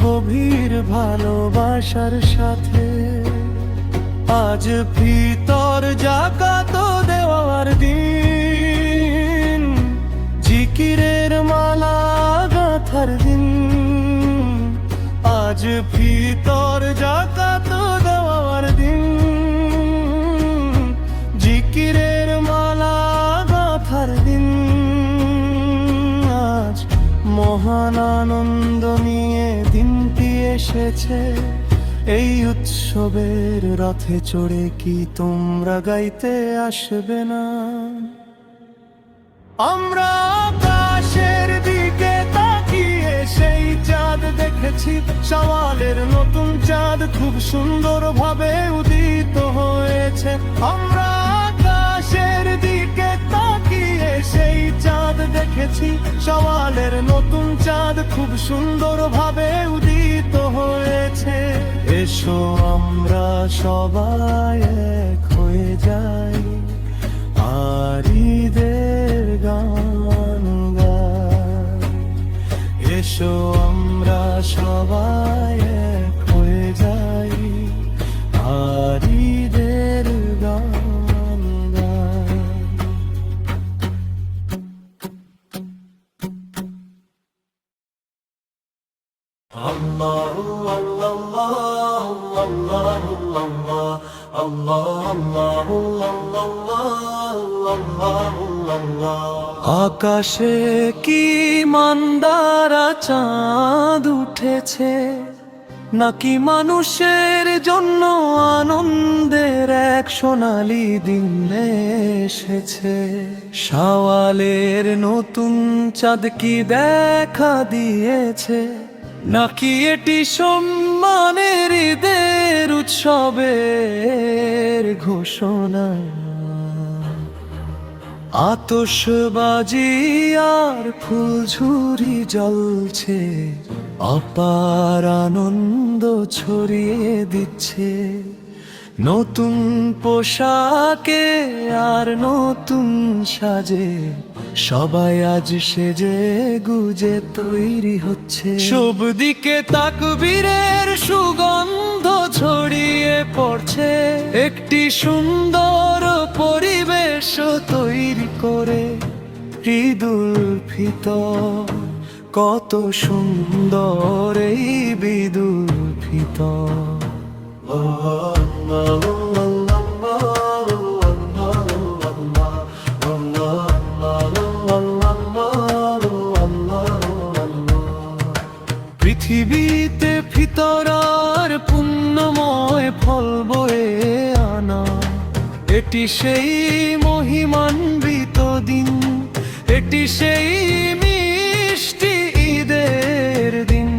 গভীর ভালোবাসার সাথে। আজ ফিতর যাকাত দেওয়ার দিন, জিকিরের মালা গাঁথার দিন। আজ ফিতর যাকাত দেওয়ার দিন, জিকিরের মালা গাঁথার দিন। আজ মহান আনন্দ নিয়ে দিনটি এসেছে, এই উৎসবের রথে চড়ে কি তোমরা গাইতে আসবে না? আমরা আকাশের দিকে তাকিয়ে সেই চাঁদ দেখেছি, শাওয়ালের নতুন চাঁদ খুব সুন্দর ভাবে উদিত হয়েছে। আমরা আকাশের দিকে তাকিয়ে সেই চাঁদ দেখেছি, শাওয়ালের নতুন চাঁদ খুব সুন্দর ভাবে উদিত হয়েছে। এসো আমরা সবাই এক হয়ে যাই, আর ঈদের গান গাই। এসো আমরা সবাই এক হয়ে যাই, আর ঈদের গান গাই। আল্লাহু আল্লাহ আল্লাহু আল্লাহ আল্লাহ আল্লাহু আল্লাহ। আকাশে কি মন্দারা চাঁদ উঠেছে, নাকি মানুষের জন্য আনন্দের এক সোনালী দিন এসেছে? শাওয়ালের নতুন চাঁদ কি দেখা দিয়েছে, নাকি এটি সম্মানের ঈদের উৎসবের ঘোষণা? আতশবাজি আর ফুলঝুরি জ্বলছে, অপার আনন্দ ছড়িয়ে দিচ্ছে। নতুন পোশাকে আর নতুন সাজে সবাই আজ সেজে গুজে তৈরি হচ্ছে। সব দিকে তাকবীরের সুগন্ধ ছড়িয়ে পড়ছে, একটি সুন্দর পরিবেশ তৈরি করে ঈদুল ফিতর। কত সুন্দর এই ঈদুল ফিতর। পৃথিবীতে ফিতরার পুণ্যময় ফল বয়ে আনা, এটি সেই মহিমান্বিত দিন, এটি সেই মিষ্টি ঈদের দিন।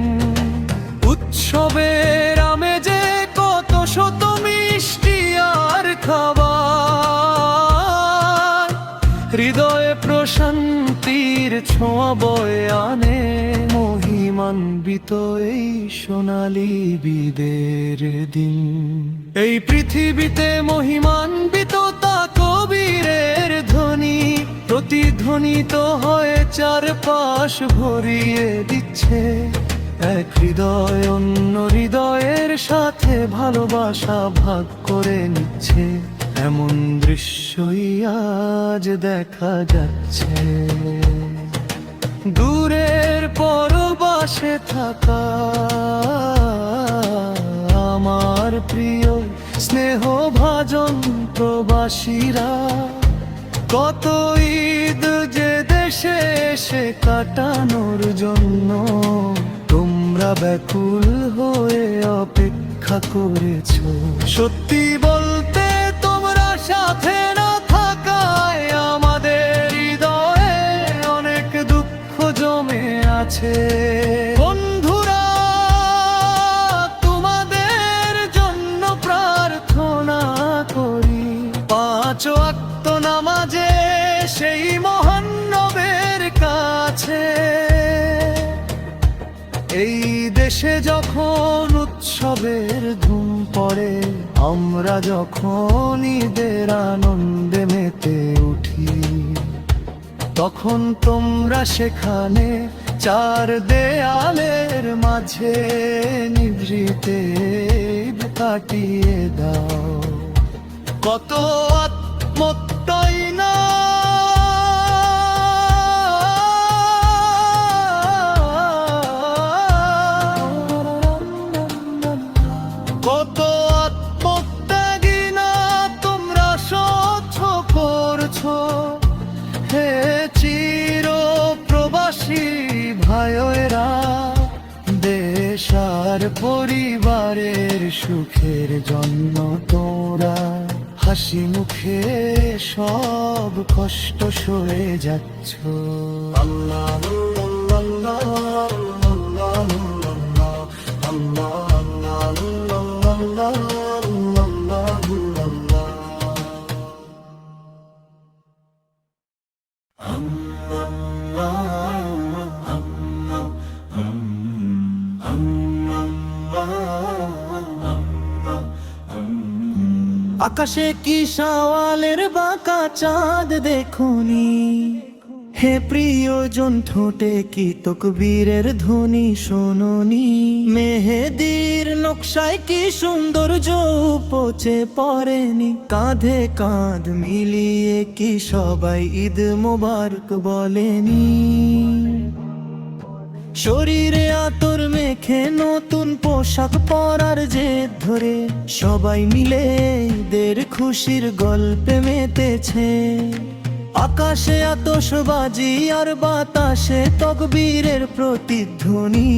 উৎসবের আমেজে কত শত মিষ্টি আর খাবার, হৃদয়ে প্রশান্তি প্রকৃতির ছোঁয়া বয়ে আনে মহিমান্বিত এই সোনালী বিদের দিন। এই পৃথিবীতে মহিমান্বিত তা কবীরের ধ্বনি প্রতিধ্বনিত হয়ে চারপাশ ভরিয়ে দিচ্ছে। এক হৃদয় অন্য হৃদয়ের সাথে ভালোবাসা ভাগ করে নিচ্ছে। এমন দৃশ্যই আজ দেখা যাচ্ছে। দূরের পরবাসে থাকা আমার প্রিয় স্নেহভাজন প্রবাসীরা, কত ঈদ যে দেশে এসে কাটানোর জন্য তোমরা ব্যাকুল হয়ে অপেক্ষা করেছো। সত্যি বলতে তোমরা সাথে না থাকায় আমাদের হৃদয়ে অনেক দুঃখ জমে আছে। বন্ধুরা, তোমাদের জন্য প্রার্থনা করি পাঁচ ওয়াক্ত নামাজে সেই মহান নবের কাছে। এই দেশে যখন উৎসবের ধুম পড়ে, আমরা যখন ঈদের আনন্দে মেতে উঠি, তখন তোমরা সেখানে চার দেয়ালের মাঝে নিভৃতে কাটিয়ে দাও। কত আত্মত্যাই না কত আত্মত্যাগী না তোমরা সহ্য করছো। হে চির প্রবাসী ভাইয়েরা, দেশ আর পরিবারের সুখের জন্য তোমরা হাসি মুখে সব কষ্ট সয়ে যাচ্ছ। আল্লাহ আল্লাহ আল্লাহ আল্লাহ আল্লাহ আকাশে কি শাওয়ালের বাঁকা চাঁদ দেখুনি, হে প্রিয়জন ঠোঁটে কি তকবীরের ধ্বনি শোনোনি। মেহেদির নকশায় কি সৌন্দর্য উপচে পড়েনি, কাঁধে কাঁধ মিলিয়ে কি সবাই ঈদ মোবারক বলেনি। শরীরে আতর মেখে নতুন পোশাক পরার জেদ ধরে সবাই মিলে ঈদের খুশির গল্পে মেতেছে। আকাশে আতশবাজি আর বাতাসে তকবীরের প্রতিধ্বনি।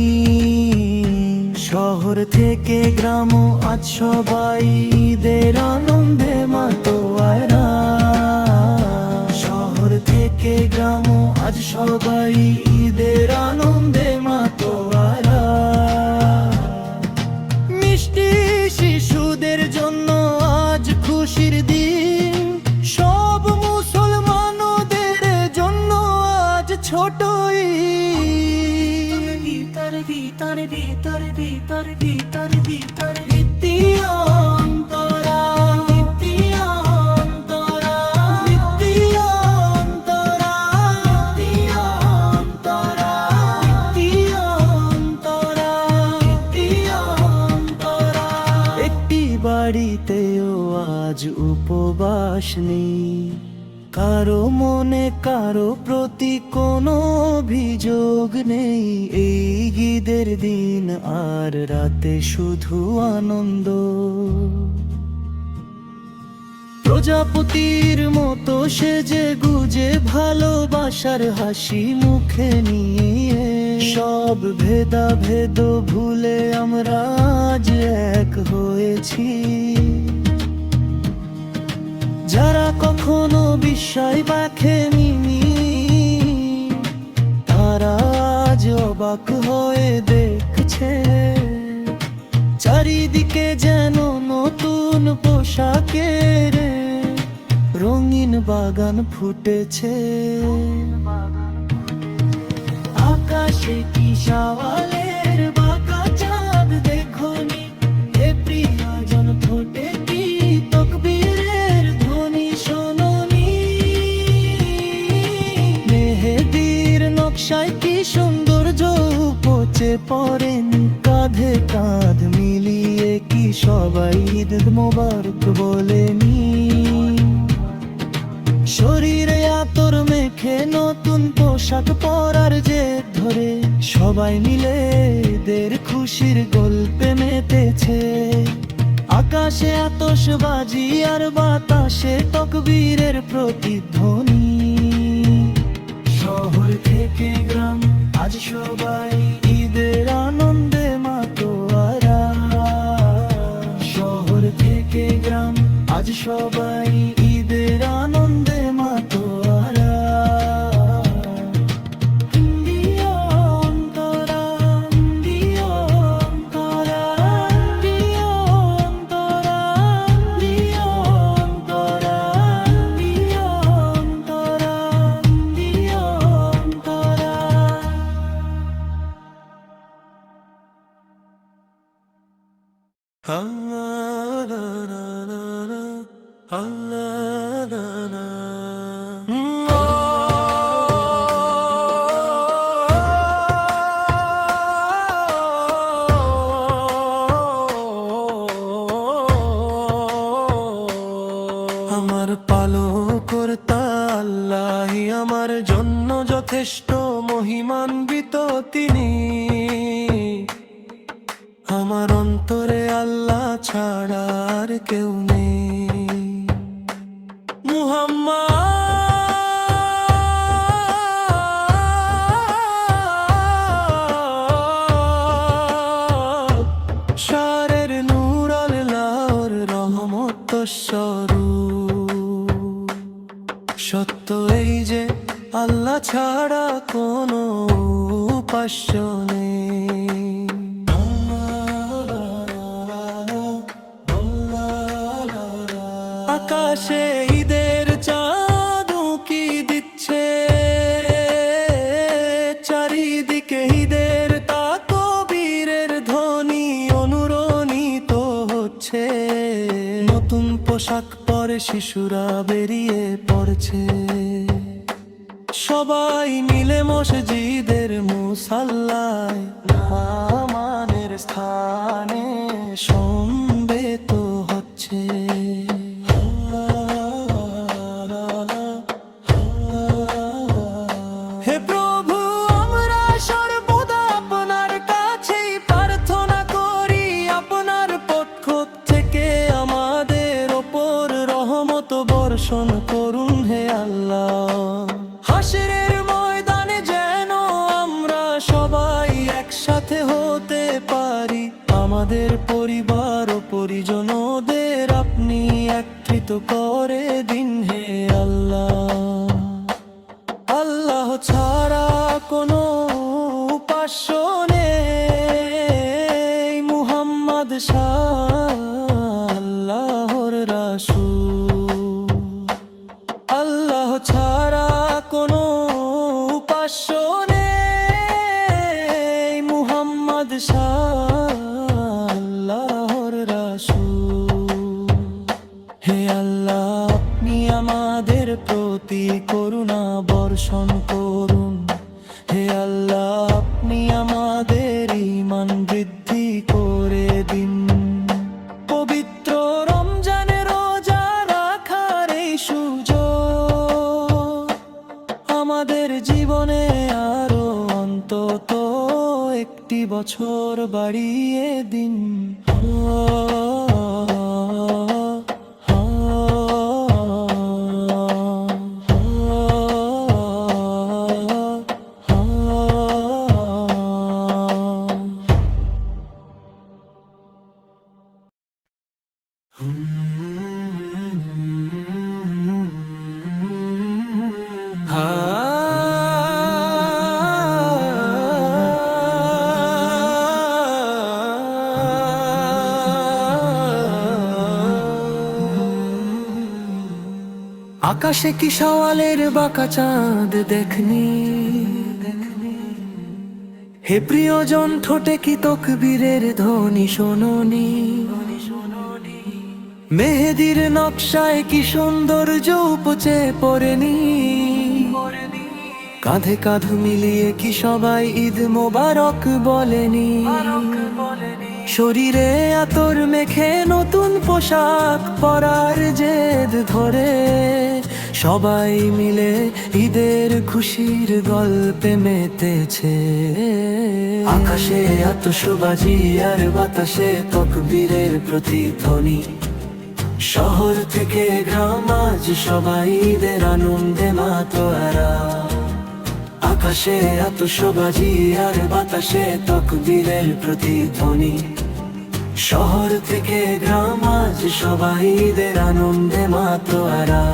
শহর থেকে গ্রাম আজ সবাই ঈদের আনন্দে মাতোয়ারা। শহর থেকে গ্রাম আজ সবাই ঈদের আনন্দে মাতোয়ারা। মিষ্টি শিশুদের জন্য আজ খুশির দিন, সব মুসলমানদের জন্য আজ ছোট ঈদ। ভিতরে ভিতরে ভিতরে ভিতরে ভিতরে ভিতরে অন্তরা বাড়িতেও আজ উপবাস নেই, কারো মনে কারো প্রতি কোনো অভিযোগ নেই। এই ঈদের দিন আর রাতে শুধু আনন্দ। প্রজাপতির মতো সেজে গুজে ভালোবাসার হাসি মুখে নিয়ে সব ভেদাভেদ ভুলে আমরা আজ এক হয়েছি। যারা কখনো বিস্ময় দেখেনি তারা আজ অবাক হয়ে দেখছে। চারিদিকে যেন নতুন পোশাকের রঙিন বাগান ফুটেছে। আকাশে কি সওয়ালের বাঁকা চাঁদ দেখনি, হে প্রিয়জন ঠোঁটে কি তকবীরের ধ্বনি শোনোনি। মেহেদীর নকশায় কি সৌন্দর্য উপচে পড়েন, কাঁধে কাঁধ মিলিয়ে কি সবাই ঈদ মোবারক বলেনি। শরীরে আতর মেখে নতুন পোশাক পরার জেদ ধরে সবাই মিলে এদের খুশির গল্পে মেতেছে। আকাশে আতশবাজি আর বাতাসে তকবীরের প্রতিধ্বনি। শহর থেকে গ্রাম আজ সবাই ঈদের আনন্দে মাতোয়ারা। শহর থেকে গ্রাম আজ সবাই ঈদের আনন্দে মাতোয়ারা। ইন্ডিয়া অন্তরা, ইন্ডিয়া অন্তরা, ইন্ডিয়া অন্তরা, ইন্ডিয়া অন্তরা, ইন্ডিয়া অন্তরা, ইন্ডিয়া অন্তরা। আমার পালকর্তা আল্লাহই আমার জন্য যথেষ্ট, মহিমান্বিত তিনি। আমার অন্তরে আল্লাহ ছাড়া আর কেউ নেই। মুহাম্মদ শারের নূর আল্লাহর রহমত স্বরূপ। সত্য এই যে আল্লাহ ছাড়া কোনো উপাস্য নেই। আকাশে ঈদের চাঁদ উঁকি দিচ্ছে, চারিদিকে ঈদের তাকবীরের ধ্বনি অনুরণিত হচ্ছে। নতুন পোশাক পরে শিশুরা বেরিয়ে পড়ছে, সবাই মিলে মসজিদের মুসাল্লায় নামাজের স্থানে সমবেত হচ্ছে। হে প্রভু, আমরা সর্বদা আপনার কাছেই প্রার্থনা করি, আপনার পক্ষ থেকে আমাদের ওপর রহমত বর্ষণ করুন হে আল্লাহ। হাশরের ময়দানে যেন আমরা সবাই একসাথে হতে পারি, আমাদের পরিবার ও পরিজনদের আপনি একত্রিত করে দিন হে আল্লাহ। আল্লাহ ছাড়া কোনো উপাস্য নেই, মুহাম্মদ আল্লাহর রাসূল। আল্লাহ ছাড়া কোনো উপাস্য নেই, মুহাম্মদ আল্লাহর রাসূল। হে আল্লাহ, আপনি আমাদের প্রতি করুণা বর্ষণ করুন। হে আল্লাহ, আপনি আমাদের ঈমান বৃদ্ধি করে দিন। পবিত্র রমজানে রোজা রাখার এই সুযোগ আমাদের জীবনে আরো অন্তত একটি বছর বাড়িয়ে দিন। আকাশে কি সওয়ালের বাঁকা চাঁদ দেখনি, হে প্রিয়জন, ঠোঁটে কি তকবীরের ধ্বনি শোনোনি? মেহেদির নকশায় কি সৌন্দর্য উপচে পড়েনি? কাঁধে কাঁধ মিলিয়ে কি সবাই ঈদ মোবারক বলেনি? শরীরে আতর মেখে নতুন পোশাক পরার জেদ ধরে সবাই মিলে ঈদের খুশির গল্পে মেতেছে। আকাশে আতশবাজি আর বাতাসে তকবীরের প্রতিধ্বনি। শহর থেকে গ্রাম আজ সবাই ঈদের আনন্দে মাতোয়ারা। আকাশে আতশবাজি আর বাতাসে তকবীরের প্রতিধ্বনি। শহর থেকে গ্রাম আজ সবাই ঈদের আনন্দে মাতোয়ারা।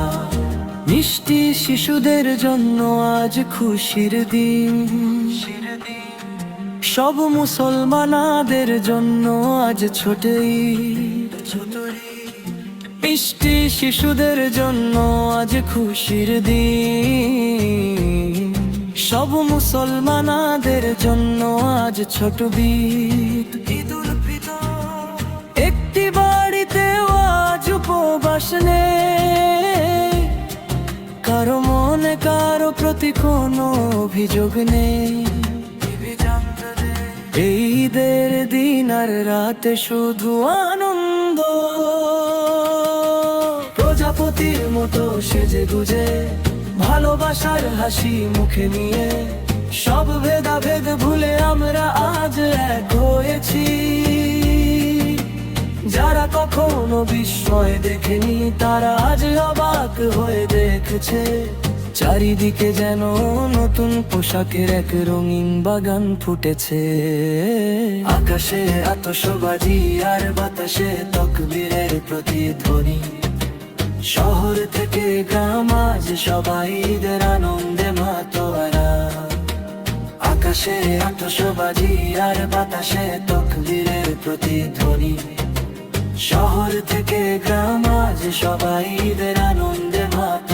মিষ্টি শিশুদের জন্য আজ খুশির দিন, সব মুসলমানদের জন্য আজ ছোট ঈদ। মিষ্টি শিশুদের জন্য আজ খুশির দিন, সব মুসলমানদের জন্য আজ ছোট ঈদ। ঈদুল ফিতর। একটি বাড়িতেও আজ উপবাস নেই, কারো মনে কারো প্রতি কোনো অভিযোগ নেই। এই ঈদের দিন আর রাতে শুধু আনন্দ। প্রজাপতির মতো সেজে গুজে ভালোবাসার হাসি মুখে নিয়ে সব ভেদাভেদ ভুলে আমরা আজ এক হয়েছি। যারা কখনো বিস্ময় দেখেনি তারা আজ অবাক হয়ে দেখছে। চারিদিকে যেন নতুন পোশাকের এক রঙিন বাগান ফুটেছে। আকাশে আতশবাজি আর বাতাসে তকবীরের প্রতিধ্বনি। শহর থেকে গ্রাম আজ সবাই ঈদের আনন্দে মাতোয়ারা। আকাশে আতশবাজি আর বাতাসে তকবীরের প্রতিধ্বনি। শহর থেকে গ্রাম আজ সবাই ঈদের আনন্দে মাতোয়ারা।